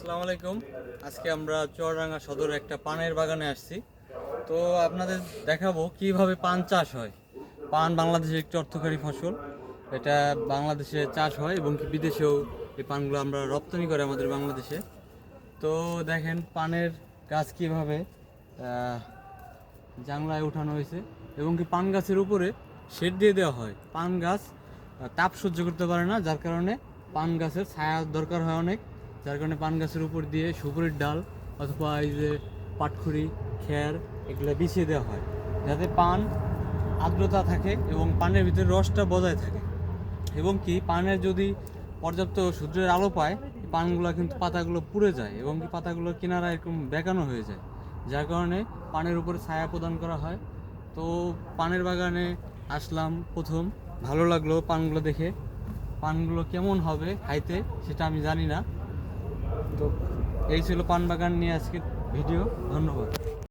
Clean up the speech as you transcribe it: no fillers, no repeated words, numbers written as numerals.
আসসালামু আলাইকুম। আজকে আমরা চুয়াডাঙ্গা সদরে একটা পানের বাগানে আসছি। তো আপনাদের দেখাবো কিভাবে পান চাষ হয়। পান বাংলাদেশের একটি অর্থকরী ফসল। এটা বাংলাদেশে চাষ হয় এবং কি বিদেশেও এই পানগুলো আমরা রপ্তানি করে আমাদের বাংলাদেশে। তো দেখেন পানের গাছ কিভাবে জাংলায় উঠানো হয়েছে এবং কি পান গাছের উপরে শেড দিয়ে দেওয়া হয়। পান গাছ তাপ সহ্য করতে পারে না, যার কারণে পান গাছের ছায়া দরকার হয় অনেক, যার কারণে পান গাছের উপর দিয়ে সুপারির ডাল অথবা এই যে পাটখড়ি খ্যার এগুলো বিছিয়ে দেওয়া হয়, যাতে পান আর্দ্রতা থাকে এবং পানের ভিতরে রসটা বজায় থাকে। এবং কি পানের যদি পর্যাপ্ত সূর্যের আলো পায়, পানগুলো কিন্তু পাতাগুলো পুড়ে যায় এবং কি পাতাগুলোর কিনারা এরকম বেঁকানো হয়ে যায়, যার কারণে পানের উপরে ছায়া প্রদান করা হয়। তো পানের বাগানে আসলাম প্রথম, ভালো লাগলো পানগুলো দেখে। পানগুলো কেমন হবে খাইতে সেটা আমি জানি না। তো এই ছিল পান বাগান নিয়ে আজকের ভিডিও। ধন্যবাদ।